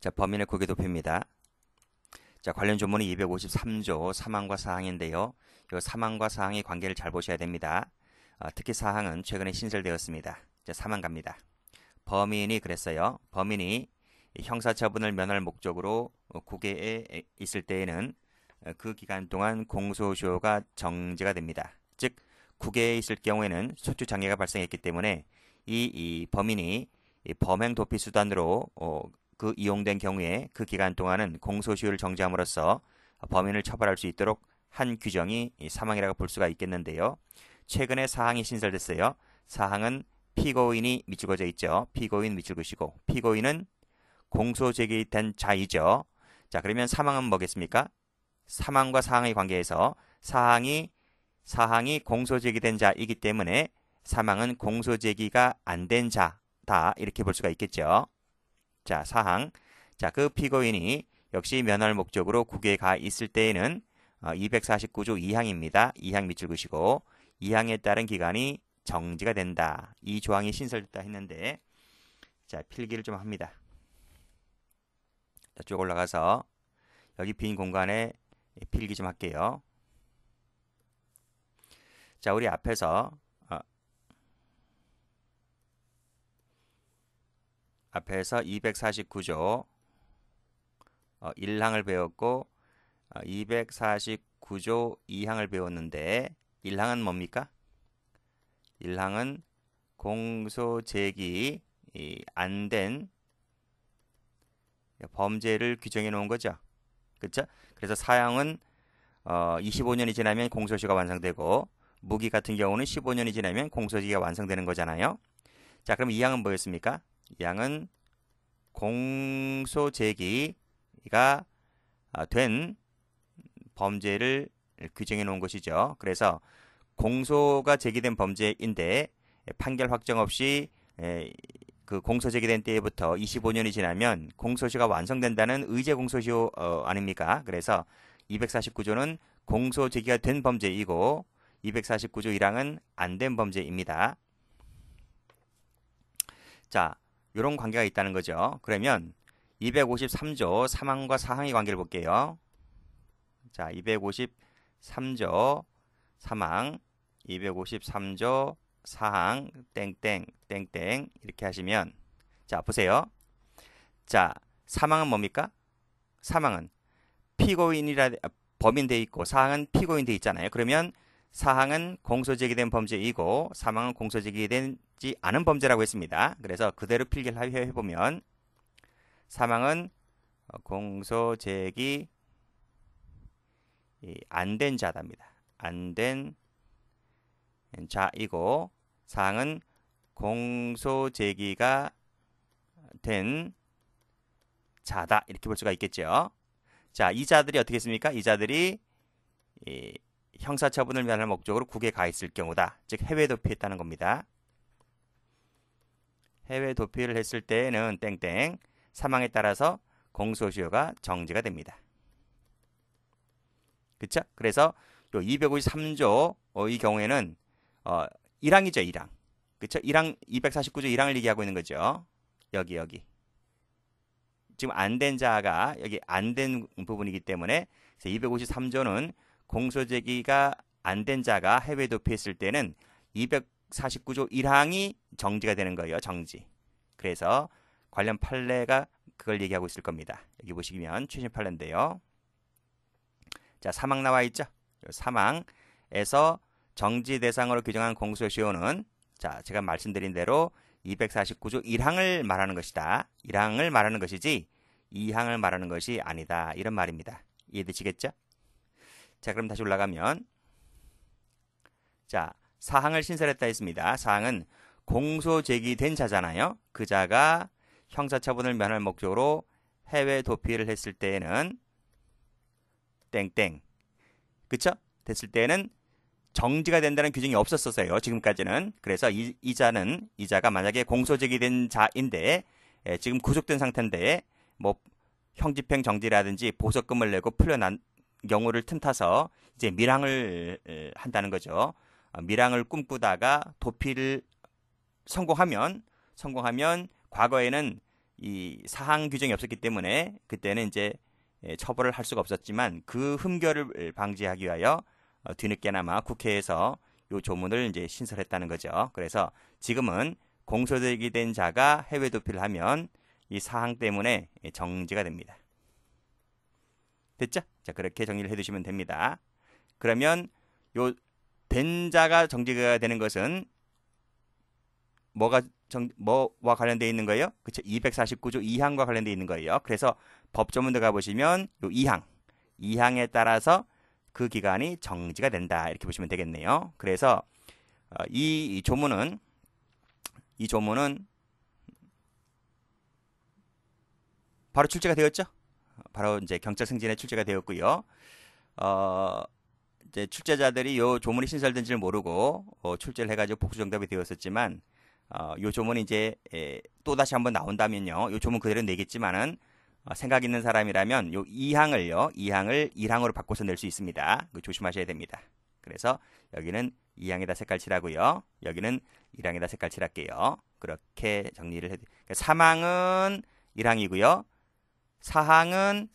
자, 범인의 국외 도피입니다. 자, 관련 조문이 253조 사망과 사항인데요. 이 사망과 사항의 관계를 잘 보셔야 됩니다. 특히 사항은 최근에 신설되었습니다. 자, 사망 갑니다. 범인이 그랬어요. 범인이 형사처분을 면할 목적으로 국외에 있을 때에는 그 기간 동안 공소시효가 정지가 됩니다. 즉, 국외에 있을 경우에는 소추 장애가 발생했기 때문에 이 범인이 범행 도피 수단으로 그 이용된 경우에 그 기간 동안은 공소시효를 정지함으로써 범인을 처벌할 수 있도록 한 규정이 사망이라고 볼 수가 있겠는데요. 최근에 사항이 신설됐어요. 사항은 피고인이 밑줄 그어져 있죠. 피고인 밑줄 그으시고 피고인은 공소 제기된 자이죠. 자, 그러면 사망은 뭐겠습니까? 사망과 사항의 관계에서 사항이 공소 제기된 자이기 때문에 사망은 공소 제기가 안 된 자다 이렇게 볼 수가 있겠죠. 자, 사항. 자, 그 피고인이 역시 면할 목적으로 국외에 가 있을 때에는 249조 2항입니다. 2항 밑줄 그으시고 2항에 따른 기간이 정지가 된다. 이 조항이 신설됐다 했는데 자, 필기를 좀 합니다. 자, 쭉 올라가서 여기 빈 공간에 필기 좀 할게요. 자, 우리 앞에서 249조 1항을 배웠고 249조 2항을 배웠는데 1항은 뭡니까? 1항은 공소 제기 안 된 범죄를 규정해 놓은 거죠. 그렇죠? 그래서 사형은 25년이 지나면 공소시효가 완성되고 무기 같은 경우는 15년이 지나면 공소시효가 완성되는 거잖아요. 자, 그럼 2항은 뭐였습니까? 2항은 공소 제기가 된 범죄를 규정해 놓은 것이죠. 그래서 공소가 제기된 범죄인데 판결 확정 없이 그 공소 제기된 때부터 25년이 지나면 공소시효가 완성된다는 의제 공소시효 아닙니까? 그래서 249조는 공소 제기가 된 범죄이고 249조 1항은 안 된 범죄입니다. 자, 이런 관계가 있다는 거죠. 그러면 253조 사망과 사항의 관계를 볼게요. 자, 253조 사망, 253조 사항 땡땡 땡땡 이렇게 하시면 자, 보세요. 자, 사망은 뭡니까? 사망은 피고인이라 범인 돼 있고 사항은 피고인 돼 있잖아요. 그러면 사항은 공소 제기된 범죄이고 사망은 공소 제기되지 않은 범죄라고 했습니다. 그래서 그대로 필기를 해보면 사망은 공소 제기 안 된 자답니다. 안 된 자이고 사항은 공소 제기가 된 자다 이렇게 볼 수가 있겠죠. 자, 이 자들이 어떻게 했습니까? 이 자들이 형사처분을 면할 목적으로 국외에 가 있을 경우다. 즉 해외 도피했다는 겁니다. 해외 도피를 했을 때는 땡땡 사망에 따라서 공소시효가 정지가 됩니다. 그쵸? 그래서 요 253조의 경우에는 1항이죠, 1항. 그쵸? 1항 249조 1항을 얘기하고 있는 거죠. 여기. 지금 안 된 자가 여기 안 된 부분이기 때문에 253조는 공소제기가 안 된 자가 해외 도피했을 때는 249조 1항이 정지가 되는 거예요. 정지. 그래서 관련 판례가 그걸 얘기하고 있을 겁니다. 여기 보시면 최신 판례인데요. 자, 사망 나와 있죠? 사망에서 정지 대상으로 규정한 공소시효는 자, 제가 말씀드린 대로 249조 1항을 말하는 것이다. 1항을 말하는 것이지 2항을 말하는 것이 아니다. 이런 말입니다. 이해되시겠죠? 자, 그럼 다시 올라가면 자, 사항을 신설했다 했습니다. 사항은 공소 제기된 자잖아요. 그 자가 형사처분을 면할 목적으로 해외 도피를 했을 때에는 땡땡. 그쵸? 됐을 때는 정지가 된다는 규정이 없었어요. 지금까지는. 그래서 이 자가 만약에 공소 제기된 자인데 지금 구속된 상태인데 뭐 형집행 정지라든지 보석금을 내고 풀려난 경우를 틈타서 이제 밀항을 한다는 거죠. 밀항을 꿈꾸다가 도피를 성공하면 과거에는 이 사항 규정이 없었기 때문에 그때는 이제 처벌을 할 수가 없었지만 그 흠결을 방지하기 위하여 뒤늦게나마 국회에서 이 조문을 이제 신설했다는 거죠. 그래서 지금은 공소되게 된 자가 해외 도피를 하면 이 사항 때문에 정지가 됩니다. 됐죠? 자, 그렇게 정리를 해두시면 됩니다. 그러면 요 된 자가 정지가 되는 것은 뭐와 관련되어 있는 거예요? 그쵸? 249조 2항과 관련되어 있는 거예요. 그래서 법조문 들어가 보시면 요 2항에 따라서 그 기간이 정지가 된다. 이렇게 보시면 되겠네요. 그래서 이 조문은 바로 출제가 되었죠? 바로 이제 경찰 승진에 출제가 되었고요. 이제 출제자들이 요 조문이 신설된지를 모르고 출제를 해가지고 복수정답이 되었었지만 요 조문이 이제 또 다시 한번 나온다면요, 요 조문 그대로 내겠지만은 생각 있는 사람이라면 요 2항을 1항으로 바꿔서 낼 수 있습니다. 조심하셔야 됩니다. 그래서 여기는 2항에다 색깔 칠하고요, 여기는 1항에다 색깔 칠할게요. 그렇게 정리를 해. 그러니까 3항은 1항이고요, 사항은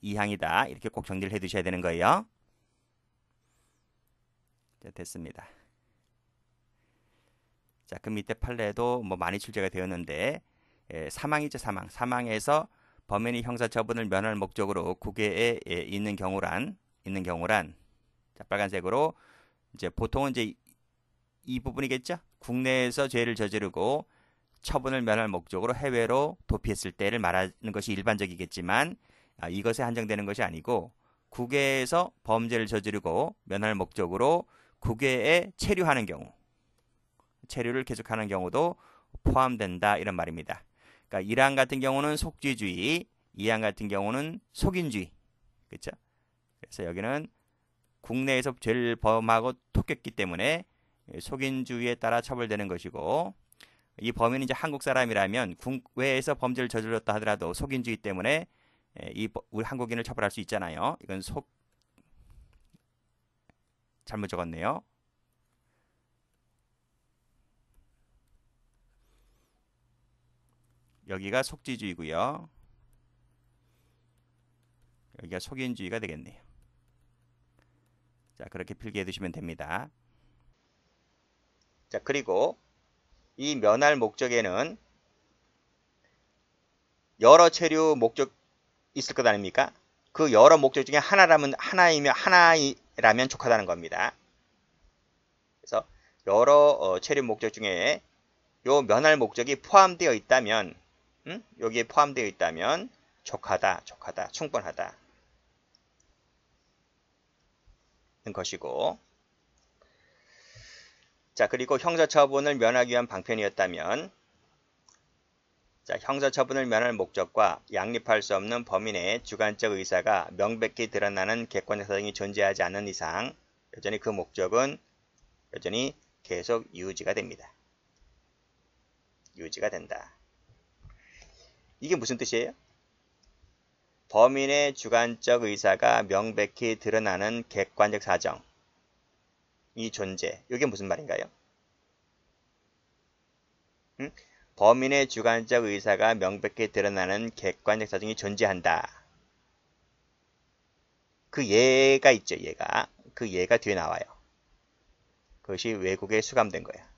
2항이다. 이렇게 꼭 정리를 해 두셔야 되는 거예요. 자, 됐습니다. 자, 그 밑에 판례도 뭐 많이 출제가 되었는데, 사망이죠, 사망. 사망에서 범인이 형사처분을 면할 목적으로 국외에 있는 경우란, 자, 빨간색으로 이제 보통은 이제 이 부분이겠죠. 국내에서 죄를 저지르고 처분을 면할 목적으로 해외로 도피했을 때를 말하는 것이 일반적이겠지만, 이것에 한정되는 것이 아니고 국외에서 범죄를 저지르고 면할 목적으로 국외에 체류하는 경우, 체류를 계속하는 경우도 포함된다, 이런 말입니다. 그러니까 1항 같은 경우는 속죄주의, 2항 같은 경우는 속인주의. 그렇죠? 그래서 여기는 국내에서 죄를 범하고 토꼈기 때문에 속인주의에 따라 처벌되는 것이고, 이 범인이 이제 한국 사람이라면 국외에서 범죄를 저질렀다 하더라도 속인주의 때문에 우리 한국인을 처벌할 수 있잖아요. 이건 잘못 적었네요. 여기가 속지주의고요, 여기가 속인주의가 되겠네요. 자, 그렇게 필기해 두시면 됩니다. 자, 그리고 이 면할 목적에는 여러 체류 목적 있을 것 아닙니까? 그 여러 목적 중에 하나라면 족하다는 겁니다. 그래서 여러 체류 목적 중에 요 면할 목적이 포함되어 있다면, 여기에 포함되어 있다면 족하다, 충분하다 는 것이고, 자, 그리고 형사처분을 면하기 위한 방편이었다면, 자, 형사처분을 면할 목적과 양립할 수 없는 범인의 주관적 의사가 명백히 드러나는 객관적 사정이 존재하지 않는 이상 여전히 그 목적은 여전히 계속 유지가 됩니다. 유지가 된다. 이게 무슨 뜻이에요? 범인의 주관적 의사가 명백히 드러나는 객관적 사정, 이 존재, 이게 무슨 말인가요? 범인의 주관적 의사가 명백히 드러나는 객관적 사정이 존재한다. 그 예가 있죠, 예가. 그 예가 뒤에 나와요. 그것이 외국에 수감된 거야.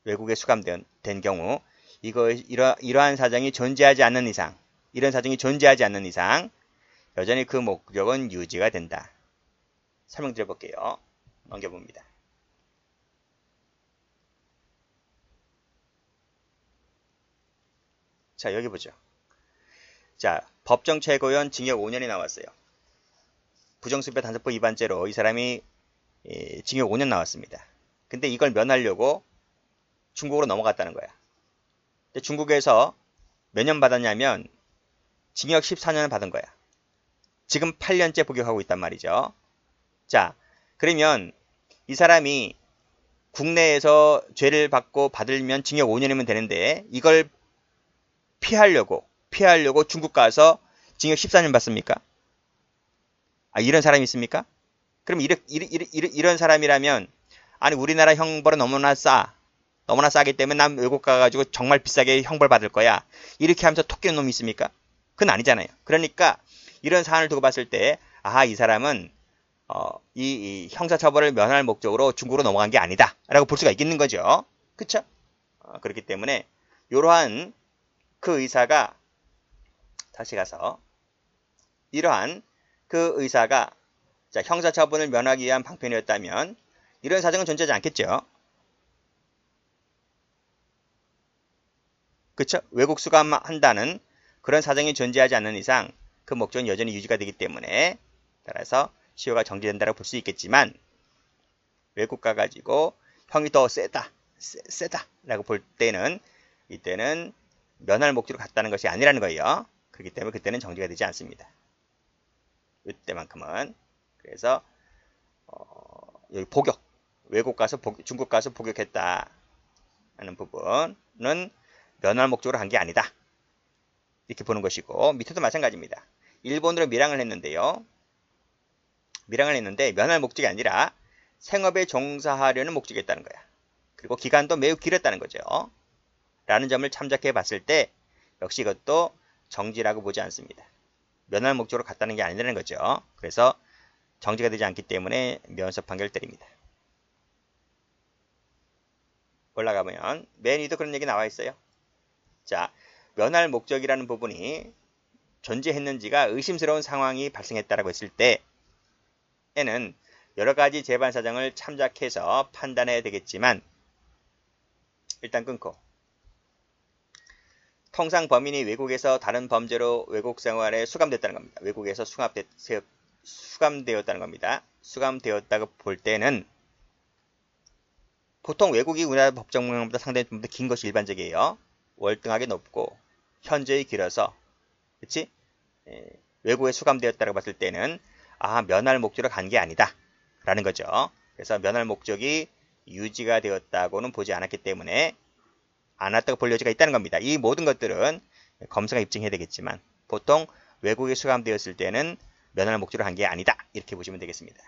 외국에 수감된 경우, 이러한 사정이 존재하지 않는 이상, 이런 사정이 존재하지 않는 이상 여전히 그 목적은 유지가 된다. 설명드려 볼게요. 넘겨봅니다. 자, 여기 보죠. 자, 법정 최고형 징역 5년이 나왔어요. 부정수배 단속법 위반죄로 이 사람이 징역 5년 나왔습니다. 근데 이걸 면하려고 중국으로 넘어갔다는 거야. 근데 중국에서 몇 년 받았냐면 징역 14년을 받은 거야. 지금 8년째 복역하고 있단 말이죠. 자, 그러면 이 사람이 국내에서 죄를 받으면 징역 5년이면 되는데 이걸 피하려고 중국 가서 징역 14년 받습니까? 이런 사람이 있습니까? 그럼 이런 사람이라면, 아니 우리나라 형벌은 너무나 너무나 싸기 때문에 난 외국 가가지고 정말 비싸게 형벌 받을 거야. 이렇게 하면서 톡 끼는 놈이 있습니까? 그건 아니잖아요. 그러니까 이런 사안을 두고 봤을 때, 아하, 이 사람은 이 형사처벌을 면할 목적으로 중국으로 넘어간 게 아니다 라고 볼 수가 있겠는 거죠. 그쵸? 그렇기 때문에 이러한 그 의사가, 다시 가서 이러한 그 의사가 자, 형사처분을 면하기 위한 방편이었다면 이런 사정은 존재하지 않겠죠. 그쵸? 외국 수감한다는 그런 사정이 존재하지 않는 이상 그 목적은 여전히 유지가 되기 때문에, 따라서 시효가 정지된다고 볼 수 있겠지만, 외국 가가지고 형이 더 세다 라고 볼 때는, 이때는 면할 목적으로 갔다는 것이 아니라는 거예요. 그렇기 때문에 그때는 정지가 되지 않습니다. 이때만큼은. 그래서 여기 복역, 외국 가서 중국 가서 복역했다 하는 부분은 면할 목적으로 한 게 아니다 이렇게 보는 것이고, 밑에도 마찬가지입니다. 일본으로 밀항을 했는데요. 밀항을 했는데 면할 목적이 아니라 생업에 종사하려는 목적이었다는 거야. 그리고 기간도 매우 길었다는 거죠. 라는 점을 참작해 봤을 때 역시 이것도 정지라고 보지 않습니다. 면할 목적으로 갔다는 게 아니라는 거죠. 그래서 정지가 되지 않기 때문에 면허 판결을 때립니다. 올라가면 맨 위도 그런 얘기 나와 있어요. 자, 면할 목적이라는 부분이 존재했는지가 의심스러운 상황이 발생했다라고 했을 때에는 여러 가지 재반 사정을 참작해서 판단해야 되겠지만, 일단 끊고, 통상 범인이 외국에서 다른 범죄로 외국 생활에 수감됐다는 겁니다. 외국에서 수감되었다는 겁니다. 수감되었다고 볼 때는 보통 외국이 우리나라 법정명령보다 상당히 좀 더 긴 것이 일반적이에요. 월등하게 높고 현저히 길어서, 그치? 외국에 수감되었다고 봤을 때는 면할 목적으로 간 게 아니다 라는 거죠. 그래서 면할 목적이 유지가 되었다고는 보지 않았기 때문에 안 왔다고 볼 여지가 있다는 겁니다. 이 모든 것들은 검사가 입증해야 되겠지만 보통 외국에 수감되었을 때는 면할 목적으로 한 게 아니다 이렇게 보시면 되겠습니다.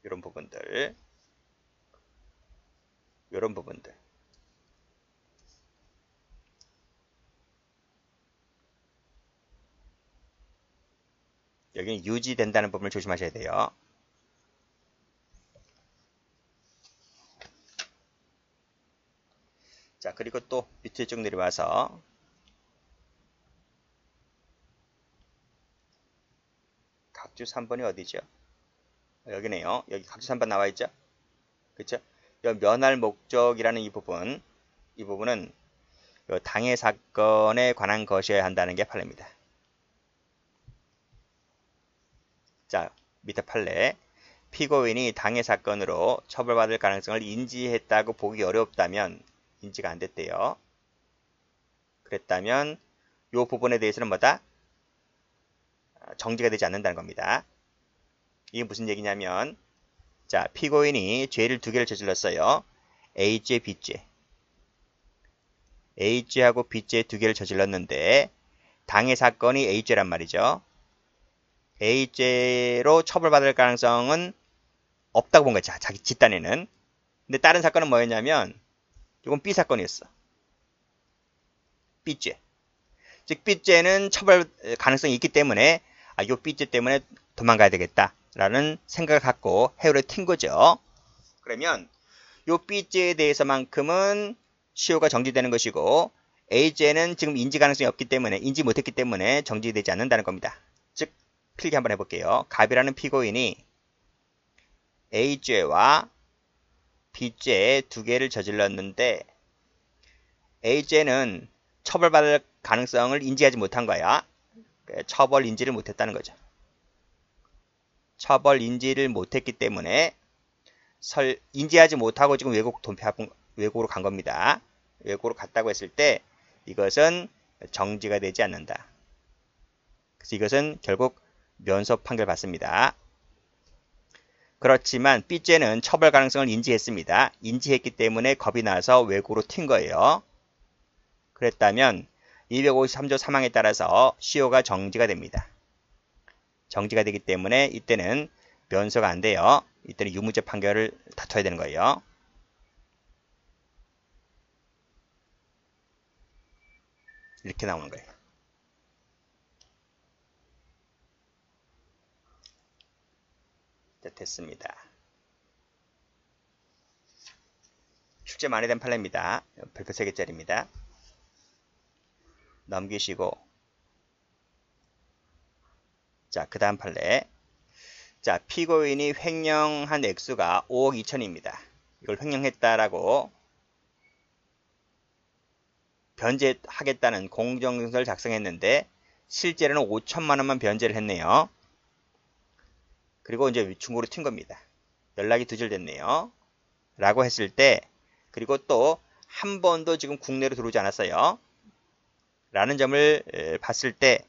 이런 부분들, 여기는 유지된다는 부분을 조심하셔야 돼요. 자, 그리고 또 밑에 쭉 내려와서 각주 3번이 어디죠? 여기네요. 여기 각주 3번 나와 있죠? 그쵸? 면할 목적이라는 이 부분은 당해 사건에 관한 것이어야 한다는 게 판례입니다. 자, 밑에 판례. 피고인이 당해 사건으로 처벌받을 가능성을 인지했다고 보기 어렵다면, 인지가 안 됐대요. 그랬다면 이 부분에 대해서는 뭐다? 정지가 되지 않는다는 겁니다. 이게 무슨 얘기냐면, 자, 피고인이 죄를 두 개를 저질렀어요. A죄, B죄. A죄하고 B죄 두 개를 저질렀는데 당해 사건이 A죄란 말이죠. A죄로 처벌받을 가능성은 없다고 본 거죠. 자기 집단에는. 근데 다른 사건은 뭐였냐면 이건 B 사건이었어. B죄. 즉 B죄는 처벌 가능성이 있기 때문에 요 B죄 때문에 도망가야 되겠다라는 생각을 갖고 해오를 튄 거죠. 그러면 요 B죄에 대해서만큼은 시효가 정지되는 것이고 A죄는 지금 인지 가능성이 없기 때문에, 인지 못했기 때문에 정지되지 않는다는 겁니다. 즉 필기 한번 해볼게요. 갑이라는 피고인이 A죄와 B죄 두 개를 저질렀는데 A죄는 처벌받을 가능성을 인지하지 못한 거야. 처벌 인지를 못했다는 거죠. 처벌 인지를 못했기 때문에 인지하지 못하고 지금 외국으로 간 겁니다. 외국으로 갔다고 했을 때 이것은 정지가 되지 않는다. 그래서 이것은 결국 면소 판결 받습니다. 그렇지만 B죄는 처벌 가능성을 인지했습니다. 인지했기 때문에 겁이 나서 외국으로 튄 거예요. 그랬다면 253조 3항에 따라서 시효가 정지가 됩니다. 정지가 되기 때문에 이때는 면소가 안 돼요. 이때는 유무죄 판결을 다퉈야 되는 거예요. 이렇게 나오는 거예요. 자, 됐습니다. 출제 많이 된 판례입니다. 별표 3개짜리입니다. 넘기시고, 자, 그 다음 판례. 자, 피고인이 횡령한 액수가 5억 2천입니다. 이걸 횡령했다라고 변제하겠다는 공정증서를 작성했는데 실제로는 5천만 원만 변제를 했네요. 그리고 이제 중국으로 튄 겁니다. 연락이 두절됐네요. 라고 했을 때, 그리고 또 한 번도 지금 국내로 들어오지 않았어요. 라는 점을 봤을 때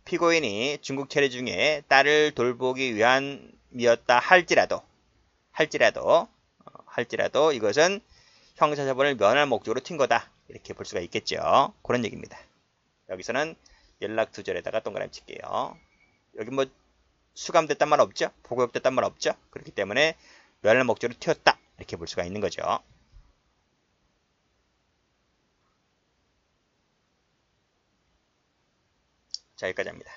피고인이 중국 체류 중에 딸을 돌보기 위함이었다 할지라도 이것은 형사처벌을 면할 목적으로 튄 거다. 이렇게 볼 수가 있겠죠. 그런 얘기입니다. 여기서는 연락 두절에다가 동그라미 칠게요. 여기 뭐 수감됐단 말 없죠? 보고됐단 말 없죠? 그렇기 때문에 면할 목적으로 튀었다. 이렇게 볼 수가 있는 거죠. 자, 여기까지 합니다.